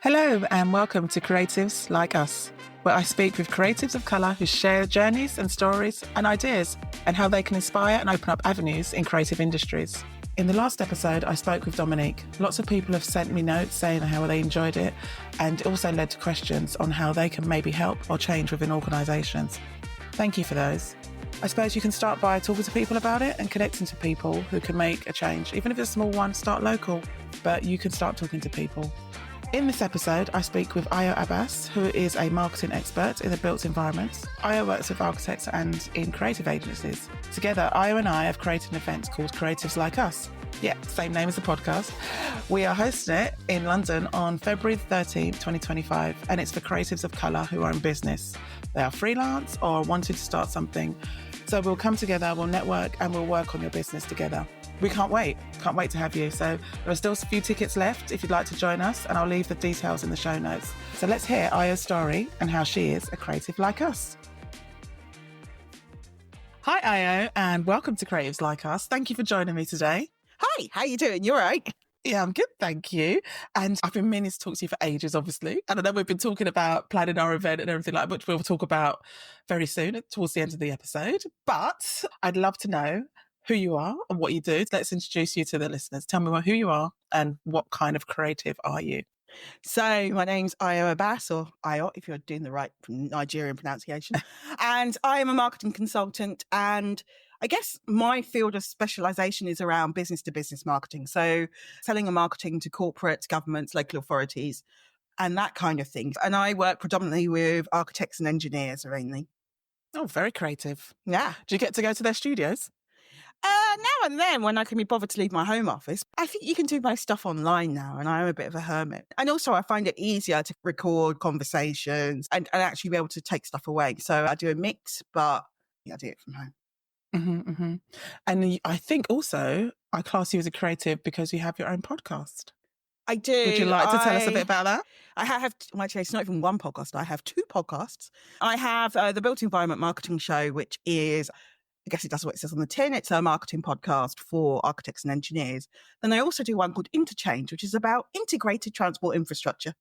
Hello and welcome to Creatives Like Us, where I speak with creatives of colour who share journeys and stories and ideas and how they can inspire and open up avenues in creative industries. In the last episode, I spoke with Dominique. Lots of people have sent me notes saying how they enjoyed it, and it also led to questions on how they can maybe help or change within organisations. Thank you for those. I suppose you can start by talking to people about it and connecting to people who can make a change. Even if it's a small one, start local, but you can start talking to people. In this episode, I speak with Ayo Abbas, who is a marketing expert in the built environment. Ayo works with architects and in creative agencies. Together, Ayo and I have created an event called Creatives Like Us. Yeah, same name as the podcast. We are hosting it in London on February 13th, 2025, and it's for creatives of colour who are in business. They are freelance or wanting to start something. So we'll come together, we'll network, and we'll work on your business together. We can't wait to have you. So there are still a few tickets left if you'd like to join us, and I'll leave the details in the show notes. So let's hear Ayo's story and how she is a creative like us. Hi Ayo, and welcome to Creatives Like Us. Thank you for joining me today. Hi, how you doing? You all right? Yeah, I'm good, thank you. And I've been meaning to talk to you for ages, obviously. And I know we've been talking about planning our event and everything like that, which we'll talk about very soon towards the end of the episode. But I'd love to know who you are and what you do. Let's introduce you to the listeners. Tell me who you are and what kind of creative are you? So my name's Ayo Abbas, or Ayo, if you're doing the right Nigerian pronunciation. And I am a marketing consultant, and I guess my field of specialization is around business to business marketing. So selling and marketing to corporates, governments, local authorities, and that kind of thing. And I work predominantly with architects and engineers mainly. Oh, very creative. Yeah. Do you get to go to their studios? Now and then when I can be bothered to leave my home office. I think you can do most stuff online now, and I'm a bit of a hermit. And also I find it easier to record conversations and actually be able to take stuff away. So I do a mix, but I do it from home. Mm-hmm, mm-hmm. And I think also I class you as a creative because you have your own podcast. I do. Would you like to tell us a bit about that? I have, actually, it's not even one podcast. I have two podcasts. I have the Built Environment Marketing Show, which is, I guess it does what it says on the tin. It's a marketing podcast for architects and engineers. Then I also do one called Interchange, which is about integrated transport infrastructure.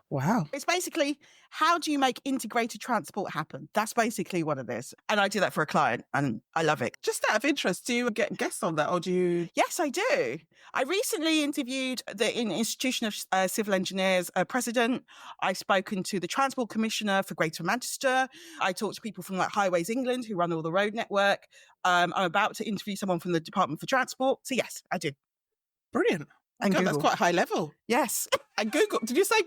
Wow. It's basically, how do you make integrated transport happen? That's basically what it is. And I do that for a client, and I love it. Just out of interest, do you get guests on that, or do you? Yes, I do. I recently interviewed the Institution of Civil Engineers president. I've spoken to the Transport Commissioner for Greater Manchester. I talked to people from like Highways England who run all the road network. I'm about to interview someone from the Department for Transport. So yes, I do. Brilliant. And God, Google. that's quite high level. Yes. And Google, did you say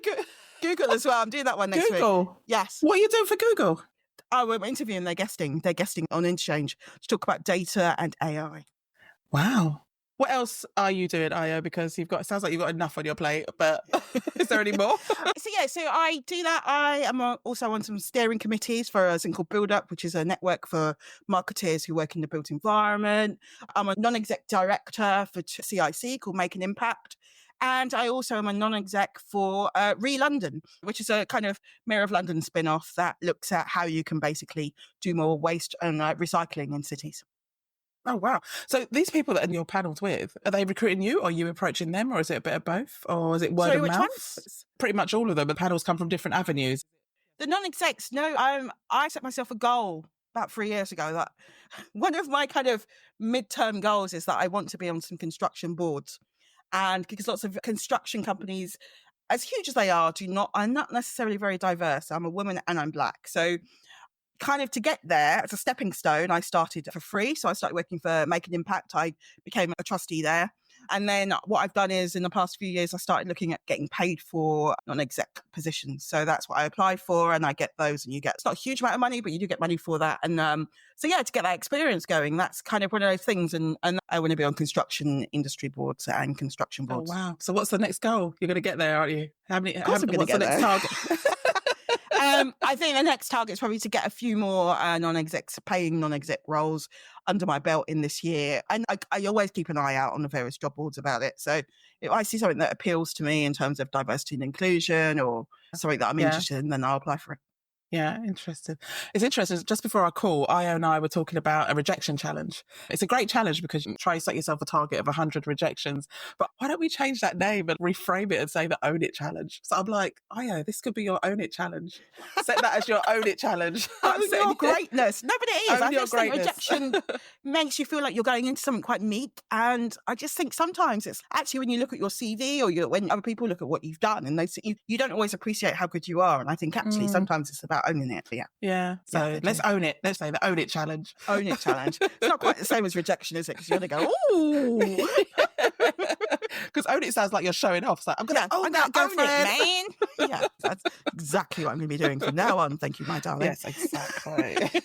Google as well? I'm doing that one next week. Google? Yes. What are you doing for Google? Oh, we're interviewing, they're guesting on Interchange to talk about data and AI. Wow. What else are you doing, Ayo? Because it sounds like you've got enough on your plate, but is there any more? So I do that. I am also on some steering committees for a thing called Build Up, which is a network for marketers who work in the built environment. I'm a non-exec director for CIC called Make an Impact. And I also am a non-exec for Re-London, which is a kind of Mayor of London spin-off that looks at how you can basically do more waste and recycling in cities. Oh, wow. So these people that are in your panels with, are they recruiting you, or are you approaching them, or is it a bit of both? Or is it word of mouth? Ones? Pretty much all of them. The panels come from different avenues. The non-execs, no, I set myself a goal about 3 years ago that one of my kind of midterm goals is that I want to be on some construction boards. And because lots of construction companies, as huge as they are not necessarily very diverse. I'm a woman and I'm Black. So kind of to get there as a stepping stone, I started for free. So I started working for Make an Impact. I became a trustee there. And then what I've done is in the past few years, I started looking at getting paid for non-exec positions. So that's what I applied for, and I get those, and it's not a huge amount of money, but you do get money for that. And to get that experience going, that's kind of one of those things. And I want to be on construction industry boards and construction boards. Oh, wow. So what's the next goal? You're going to get there, aren't you? What's the next target? I think the next target is probably to get a few more paying non-exec roles under my belt in this year. And I always keep an eye out on the various job boards about it. So if I see something that appeals to me in terms of diversity and inclusion or something that I'm interested in, then I'll apply for it. Yeah, interesting. It's interesting. Just before our call, Ayo and I were talking about a rejection challenge. It's a great challenge because you try to set yourself a target of 100 rejections. But why don't we change that name and reframe it and say the Own It Challenge? So I'm like, Ayo, this could be your Own It Challenge. Set that as your Own It Challenge. Own your greatness. No, but it is. Own I your just think greatness. rejection makes you feel like you're going into something quite meek. And I just think sometimes it's actually when you look at your CV or when other people look at what you've done and they see you don't always appreciate how good you are. And I think actually sometimes it's about owning it. Yeah. Yeah. So let's own it. Let's say the Own It Challenge. Own It Challenge. It's not quite the same as rejection, is it? Because you're going to go, ooh. Because Own It sounds like you're showing off. It's like, I'm going to own it, man. Yeah, that's exactly what I'm going to be doing from now on. Thank you, my darling. Yes, exactly.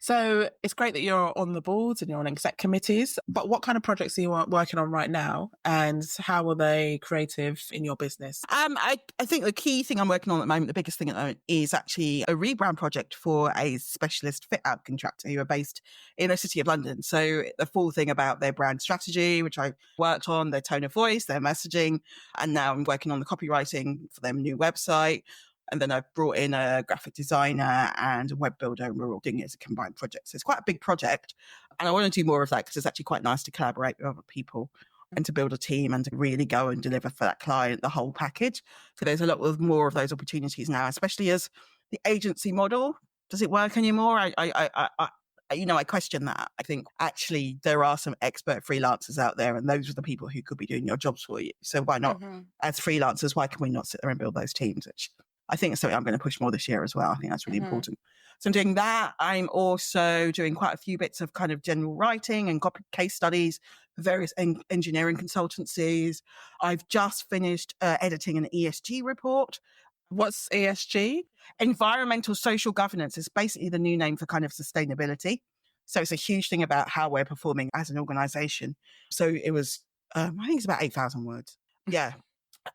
So it's great that you're on the boards and you're on exec committees, but what kind of projects are you working on right now and how are they creative in your business? I think the key thing I'm working on at the moment, the biggest thing at the moment, is actually a rebrand project for a specialist fit-out contractor who are based in the City of London. So the full thing about their brand strategy, which I worked on, their tone of voice, their messaging, and now I'm working on the copywriting for their new website. And then I've brought in a graphic designer and a web builder, and we're all doing it as a combined project. So it's quite a big project. And I want to do more of that because it's actually quite nice to collaborate with other people and to build a team and to really go and deliver for that client the whole package. So there's a lot of more of those opportunities now, especially as the agency model. Does it work anymore? I question that. I think actually there are some expert freelancers out there and those are the people who could be doing your jobs for you. So why not, as freelancers, why can we not sit there and build those teams? Which I think it's something I'm going to push more this year as well. I think that's really important. So I'm doing that. I'm also doing quite a few bits of kind of general writing and case studies for various engineering consultancies. I've just finished editing an ESG report. What's ESG? Environmental social governance is basically the new name for kind of sustainability. So it's a huge thing about how we're performing as an organization. So it was, I think it's about 8,000 words. Yeah.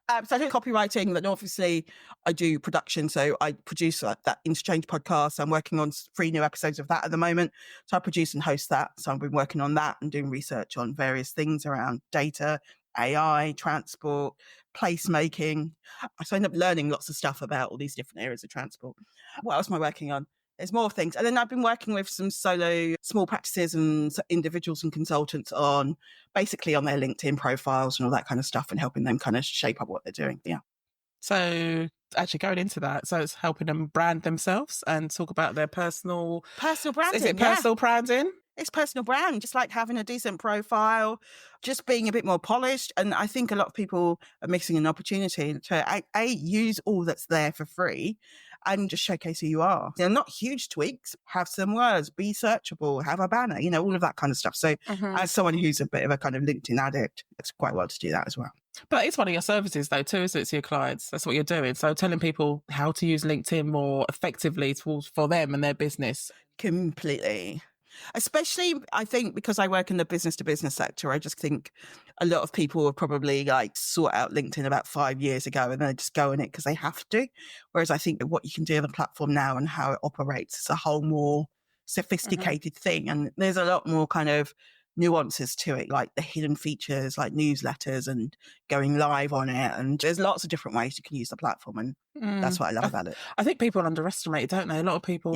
So I do copywriting, then obviously I do production. So I produce that Interchange podcast. I'm working on 3 new episodes of that at the moment. So I produce and host that. So I've been working on that and doing research on various things around data, AI, transport, placemaking. So I end up learning lots of stuff about all these different areas of transport. What else am I working on? There's more things. And then I've been working with some solo small practices and individuals and consultants on basically on their LinkedIn profiles and all that kind of stuff and helping them kind of shape up what they're doing. Yeah. So actually going into that, so it's helping them brand themselves and talk about their personal branding. Is it personal branding? It's personal branding, just like having a decent profile, just being a bit more polished. And I think a lot of people are missing an opportunity to use all that's there for free and just showcase who you are. They're not huge tweaks, have some words, be searchable, have a banner, all of that kind of stuff. So as someone who's a bit of a kind of LinkedIn addict, it's quite well to do that as well. But it's one of your services though too, isn't it, to your clients? That's what you're doing. So telling people how to use LinkedIn more effectively for them and their business. Completely. Especially, I think, because I work in the business-to-business sector, I just think a lot of people have probably sought out LinkedIn about 5 years ago and they just go in it because they have to. Whereas I think what you can do on the platform now and how it operates is a whole more sophisticated thing. And there's a lot more kind of nuances to it, like the hidden features, like newsletters and going live on it. And there's lots of different ways you can use the platform. And that's what I love about it. I think people underestimate it, don't they? A lot of people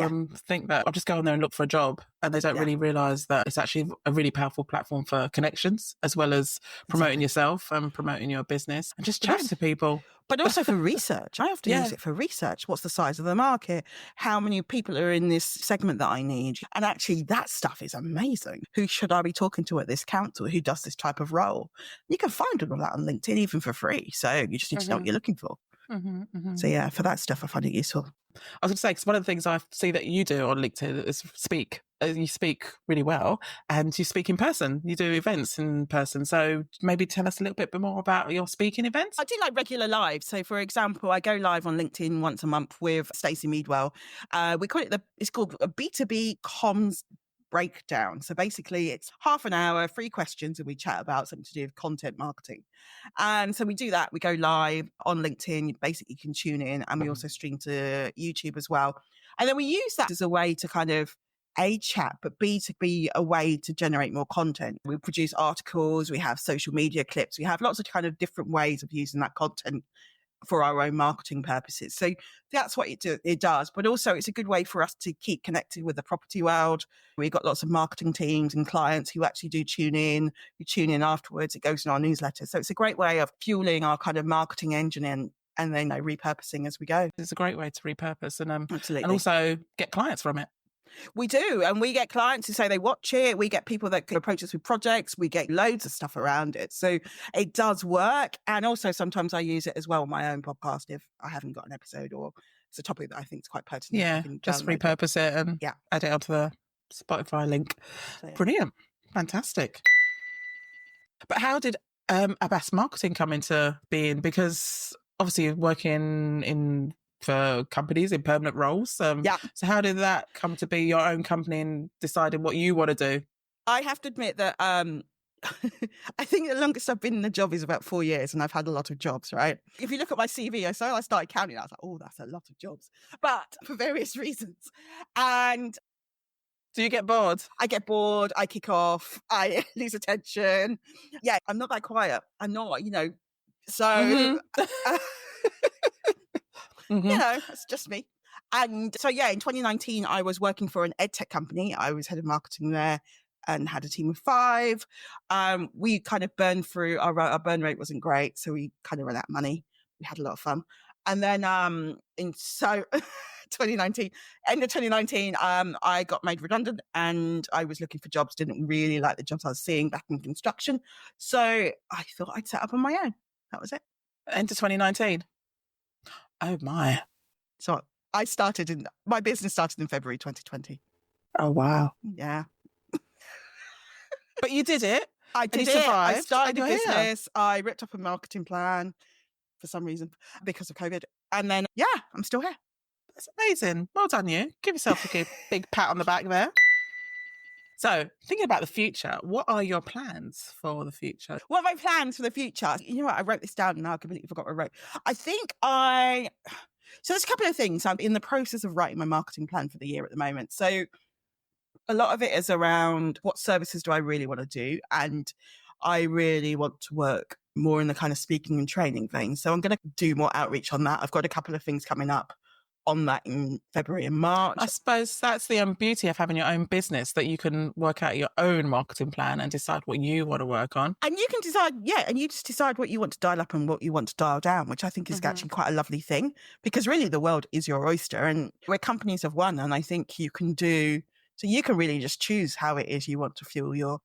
think that I'll just go on there and look for a job and they don't really realise that it's actually a really powerful platform for connections as well as promoting yourself and promoting your business and just chatting to people. But also for research. I have to use it for research. What's the size of the market? How many people are in this segment that I need? And actually that stuff is amazing. Who should I be talking to at this council? Who does this type of role? You can find all of that on LinkedIn even for free. So you just need to know what you're looking for. So yeah, for that stuff, I find it useful. I was going to say, because one of the things I see that you do on LinkedIn is speak. You speak really well and you speak in person. You do events in person. So maybe tell us a little bit more about your speaking events. I do regular live. So for example, I go live on LinkedIn once a month with Stacey Meadwell. We call it it's called a B2B comms breakdown. So basically it's half an hour, 3 questions, and we chat about something to do with content marketing. And so we do that. We go live on LinkedIn. You basically can tune in, and we also stream to YouTube as well. And then we use that as a way to kind of A, chat, but B, to be a way to generate more content. We produce articles, we have social media clips, we have lots of kind of different ways of using that content for our own marketing purposes. So that's what it does. But also it's a good way for us to keep connected with the property world. We've got lots of marketing teams and clients who actually do tune in. You tune in afterwards. It goes in our newsletter. So it's a great way of fueling our kind of marketing engine and then repurposing as we go. It's a great way to repurpose and Absolutely. and also get clients from it. We do. And we get clients who say they watch it. We get people that can approach us with projects. We get loads of stuff around it. So it does work. And also sometimes I use it as well on my own podcast if I haven't got an episode or it's a topic that I think is quite pertinent. Yeah, just repurpose it and add it onto the Spotify link. So, yeah. Brilliant. Fantastic. But how did Abbas Marketing come into being? Because obviously you're working for companies in permanent roles. So how did that come to be your own company and deciding what you want to do? I have to admit that I think the longest I've been in the job is about 4 years and I've had a lot of jobs, right? If you look at my CV, I started counting. I was like, oh, that's a lot of jobs. But for various reasons. And do you get bored? I get bored. I kick off. I lose attention. Yeah, I'm not that quiet. I'm not, so... Mm-hmm. It's just me. And so, in 2019, I was working for an edtech company. I was head of marketing there and had a team of 5. We kind of burned through, our burn rate wasn't great. So we kind of ran out of money. We had a lot of fun. And then end of 2019, I got made redundant and I was looking for jobs, didn't really like the jobs I was seeing back in construction. So I thought I'd set up on my own. That was it. End of 2019? Oh my. So my business started in February 2020. Oh, wow. Yeah. But you did it. I did it. I started a business. I ripped up a marketing plan for some reason because of COVID. And then, I'm still here. That's amazing. Well done, you. Give yourself a big pat on the back there. So, thinking about the future, what are your plans for the future? What are my plans for the future? You know what? I wrote this down and now I completely forgot what I wrote. So there's a couple of things. I'm in the process of writing my marketing plan for the year at the moment. So a lot of it is around what services do I really want to do? And I really want to work more in the kind of speaking and training vein. So I'm going to do more outreach on that. I've got a couple of things coming up on that in February and March. I suppose that's the beauty of having your own business, that you can work out your own marketing plan and decide what you want to work on. And you can decide, and you just decide what you want to dial up and what you want to dial down, which I think is actually quite a lovely thing, because really the world is your oyster and we're companies of one. And I think you can really just choose how it is you want to fuel your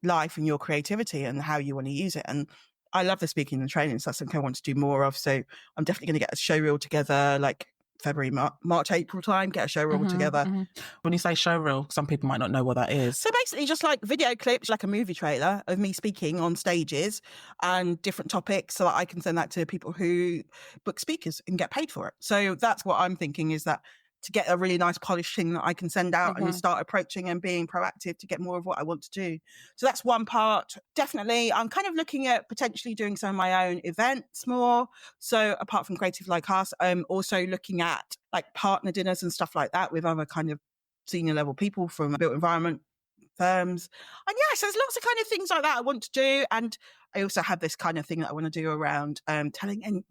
life and your creativity and how you want to use it. And I love the speaking and training, so that's something I want to do more of. So I'm definitely going to get a show reel together, like February, March, April time, get a show reel together. Mm-hmm. When you say show reel, some people might not know what that is. So basically just like video clips, like a movie trailer of me speaking on stages and different topics so that I can send that to people who book speakers and get paid for it. So that's what I'm thinking, is that to get a really nice polished thing that I can send out and start approaching and being proactive to get more of what I want to do. So that's one part. Definitely, I'm kind of looking at potentially doing some of my own events more. So apart from Creative Like Us, I'm also looking at like partner dinners and stuff like that with other kind of senior level people from built environment firms. And so there's lots of kind of things like that I want to do. And I also have this kind of thing that I want to do around telling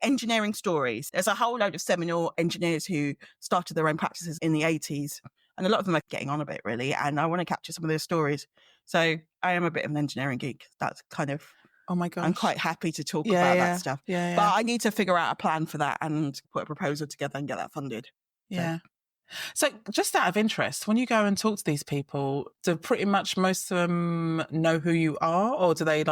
engineering stories. There's a whole load of seminal engineers who started their own practices in the 80s. And a lot of them are getting on a bit, really. And I want to capture some of their stories. So I am a bit of an engineering geek. That's kind of... Oh my gosh. I'm quite happy to talk about that stuff. Yeah. But I need to figure out a plan for that and put a proposal together and get that funded. Yeah. So just out of interest, when you go and talk to these people, do pretty much most of them know who you are, or do they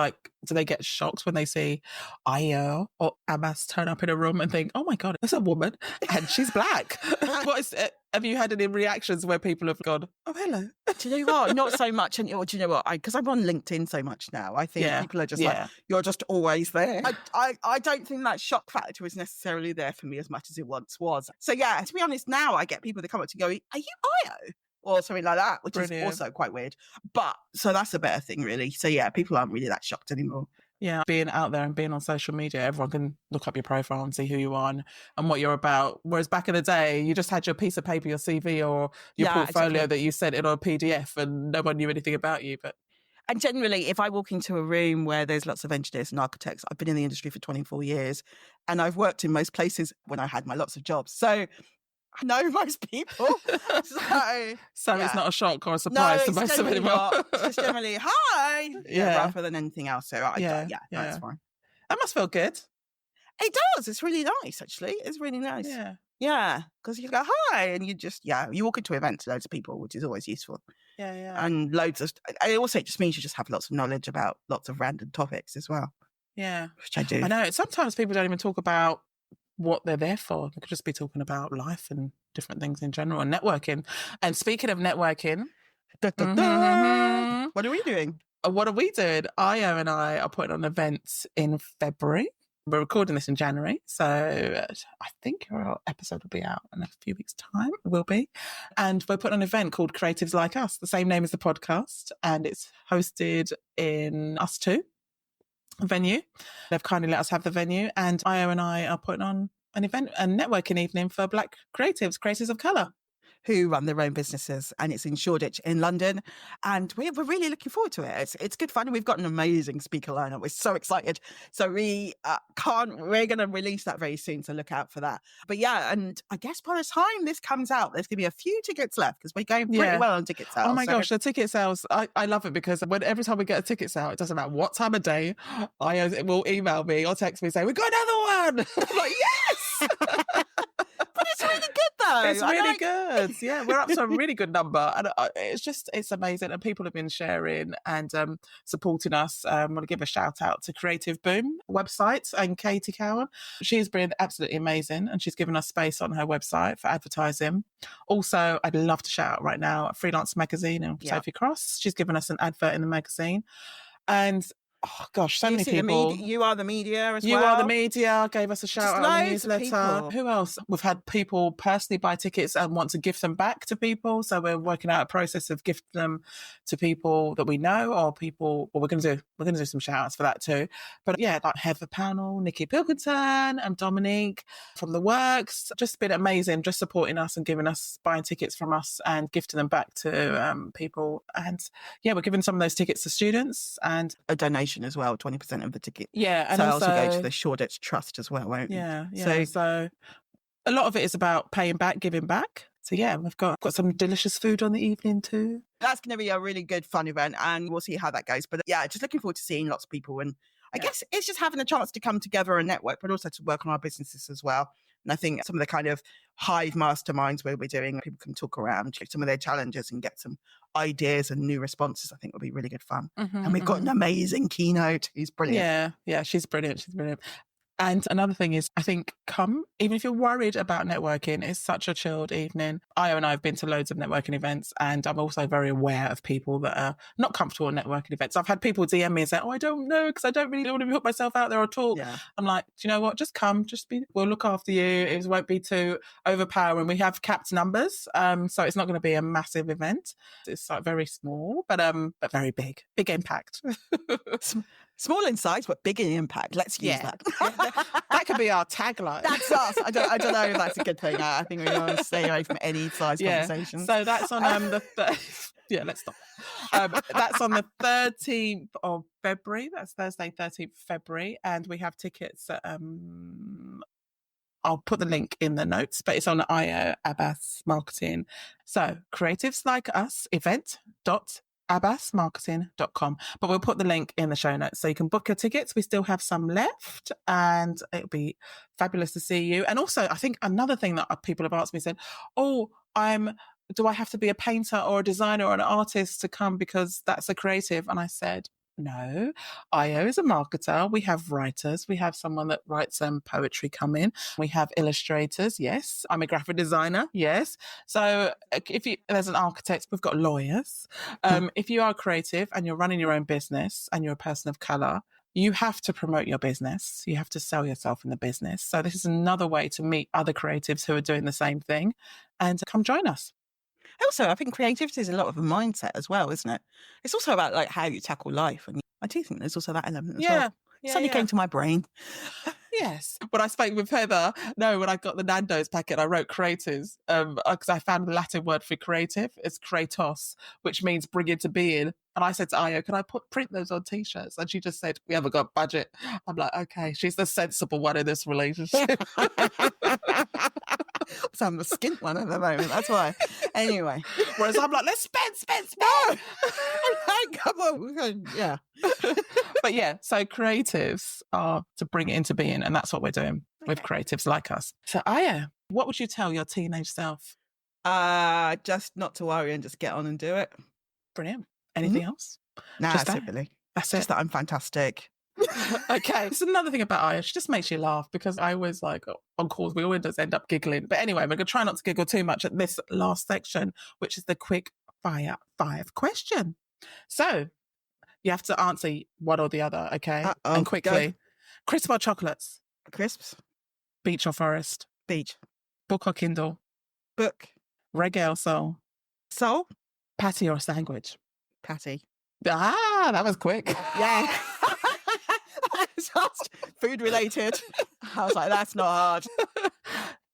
get shocked when they see Ayo or Abbas turn up in a room and think, oh my God, there's a woman and she's black? Have you had any reactions where people have gone, oh, hello? Do you know what? Not so much. And do you know what? Because I'm on LinkedIn so much now, I think people are just like, you're just always there. I don't think that shock factor is necessarily there for me as much as it once was. So to be honest, now I get people that come up to go, are you Ayo? Or something like that, which is also quite weird. But so that's a better thing, really. So people aren't really that shocked anymore. Yeah, being out there and being on social media, everyone can look up your profile and see who you are and what you're about. Whereas back in the day, you just had your piece of paper, your CV or your portfolio that you sent in on a PDF and no one knew anything about you. But And generally, if I walk into a room where there's lots of engineers and architects, I've been in the industry for 24 years and I've worked in most places when I had my lots of jobs. So I know most people. So yeah. it's not a shock or a surprise to most of them anymore. It's just generally, hi, rather than anything else. So that's fine. That must feel good. It does. It's really nice, actually. It's really nice. Yeah. Yeah, because you go, hi, and you just, you walk into events, loads of people, which is always useful. Yeah. And loads of, it also just means you just have lots of knowledge about lots of random topics as well. Yeah. Which I do. I know. Sometimes people don't even talk about what they're there for. They could just be talking about life and different things in general and networking. And speaking of networking, what are we doing? What are we doing? Ayo and I are putting on events in February. We're recording this in January, so I think our episode will be out in a few weeks' time. It will be. And we're putting on an event called Creatives Like Us, the same name as the podcast, and it's hosted in Us Too venue. They've kindly let us have the venue, and Ayo and I are putting on an event, a networking evening for Black creatives of colour, who run their own businesses, and it's in Shoreditch in London, and we're really looking forward to it. It's good fun, and we've got an amazing speaker lineup. We're so excited. So we're going to release that very soon, so look out for that. But yeah, and I guess by the time this comes out, there's going to be a few tickets left because we're going pretty well on ticket sales. Oh my gosh, the ticket sales, I love it because every time we get a ticket sale, it doesn't matter what time of day, Ayo will email me or text me saying, we've got another one. I'm like, yes! But it's really good though. It's really good. Yeah, we're up to a really good number. And it's amazing. And people have been sharing and supporting us. I want to give a shout out to Creative Boom website and Katie Cowan. She's been absolutely amazing and she's given us space on her website for advertising. Also, I'd love to shout out right now Freelance Magazine and Sophie Cross. She's given us an advert in the magazine. And oh gosh, so many people. You Are the Media as well. You Are the Media gave us a shout out on the newsletter. Who else? We've had people personally buy tickets and want to gift them back to people. So we're working out a process of gifting them to people that we know or people. Well, we're going to do some shout outs for that too. But yeah, like Heather Pownell, Nikki Pilkington, and Dominique from The Works. Just been amazing, just supporting us and buying tickets from us and gifting them back to people. And yeah, we're giving some of those tickets to students and a donation as well, 20% of the ticket. Yeah, and so also go to the Shoreditch Trust as well, won't you? Yeah. So a lot of it is about paying back, giving back. So yeah, we've got some delicious food on the evening too. That's going to be a really good fun event, and we'll see how that goes. But yeah, just looking forward to seeing lots of people, and I guess it's just having a chance to come together and network, but also to work on our businesses as well. And I think some of the kind of hive masterminds where we're doing, people can talk around, check some of their challenges and get some ideas and new responses, I think will be really good fun. And we've got an amazing keynote. He's brilliant. Yeah, she's brilliant. And another thing is, I think even if you're worried about networking, it's such a chilled evening. Ayo and I have been to loads of networking events, and I'm also very aware of people that are not comfortable at networking events. I've had people DM me and say, I don't know, because I don't really want to put myself out there or talk. Yeah. I'm like, do you know what? Just come, we'll look after you. It won't be too overpowering. We have capped numbers, so it's not going to be a massive event. It's like very small, but very big impact. Small in size, but big in impact. Let's use that. That could be our tagline. That's us. I don't know if that's a good thing. I think we want to stay away from any size conversations. So that's on yeah, let's stop. That's on the 13th of February. That's Thursday, 13th of February. And we have tickets at, I'll put the link in the notes, but it's on Ayo Abbas Marketing. So Creatives Like Us event.abbasmarketing.com. But we'll put the link in the show notes so you can book your tickets. We still have some left and it'll be fabulous to see you. And also, I think another thing that people have asked me said, do I have to be a painter or a designer or an artist to come because that's a creative? And I said, no, Ayo is a marketer. We have writers. We have someone that writes poetry come in. We have illustrators. Yes. I'm a graphic designer. Yes. So there's an architect, we've got lawyers. If you are creative and you're running your own business and you're a person of colour, you have to promote your business. You have to sell yourself in the business. So this is another way to meet other creatives who are doing the same thing and come join us. Also, I think creativity is a lot of a mindset as well, isn't it? It's also about like how you tackle life. And I do think there's also that element as well. Suddenly came to my brain. Yes. When I spoke with Heather, when I got the Nando's packet, I wrote creatives because I found the Latin word for creative is kratos, which means bring into being. And I said to Ayo, can I print those on T-shirts? And she just said, we haven't got budget. I'm like, okay, she's the sensible one in this relationship. So I'm the skint one at the moment. That's why. Anyway. Whereas I'm like, let's spend. No. Come on. Yeah. But yeah, so creatives are to bring it into being. And that's what we're doing with creatives like us. So Aya, what would you tell your teenage self? Just not to worry and just get on and do it. Brilliant. Anything else? Nah, just that's it really. That's just that I'm fantastic. Okay, it's another thing about Aya. She just makes you laugh because I always on calls, we always just end up giggling. But anyway, we're going to try not to giggle too much at this last section, which is the quick fire 5 question. So you have to answer one or the other, okay? And quickly. Go. Crisp or chocolates? Crisps. Beach or forest? Beach. Book or Kindle? Book. Reggae or soul? Soul. Patty or sandwich? Patty. Ah, that was quick. Yeah. Just food related. I was like, that's not hard.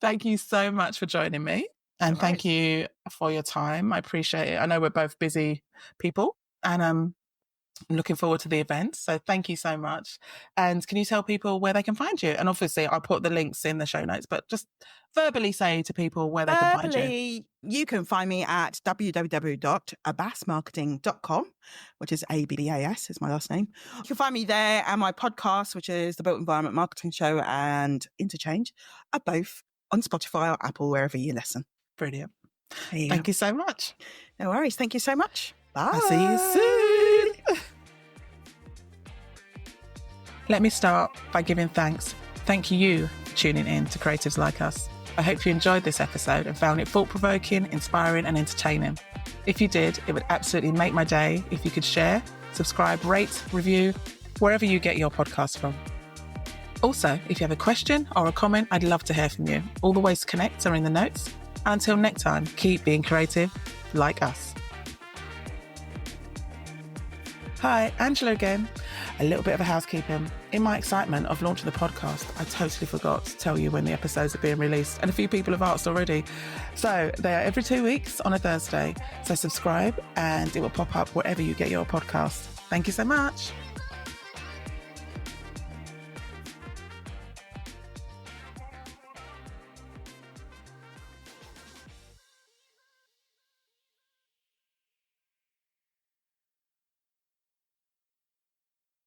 Thank you so much for joining me. And thank you for your time. I appreciate it. I know we're both busy people and I'm looking forward to the event. So thank you so much. And can you tell people where they can find you? And obviously I'll put the links in the show notes, but just verbally say to people where they can find you. You can find me at www.abbasmarketing.com, which is ABBAS is my last name. You can find me there, and my podcast, which is the Built Environment Marketing Show and Interchange, are both on Spotify or Apple, wherever you listen. Brilliant. Thank you so much. No worries. Thank you so much. Bye. I'll see you soon. Let me start by giving thanks. Thank you for tuning in to Creatives Like Us. I hope you enjoyed this episode and found it thought-provoking, inspiring and entertaining. If you did, it would absolutely make my day if you could share, subscribe, rate, review, wherever you get your podcast from. Also, if you have a question or a comment, I'd love to hear from you. All the ways to connect are in the notes. Until next time, keep being creative like us. Hi, Angela again. A little bit of a housekeeping. In my excitement of launching the podcast, I totally forgot to tell you when the episodes are being released, and a few people have asked already. So they are every 2 weeks on a Thursday. So subscribe and it will pop up wherever you get your podcast. Thank you so much.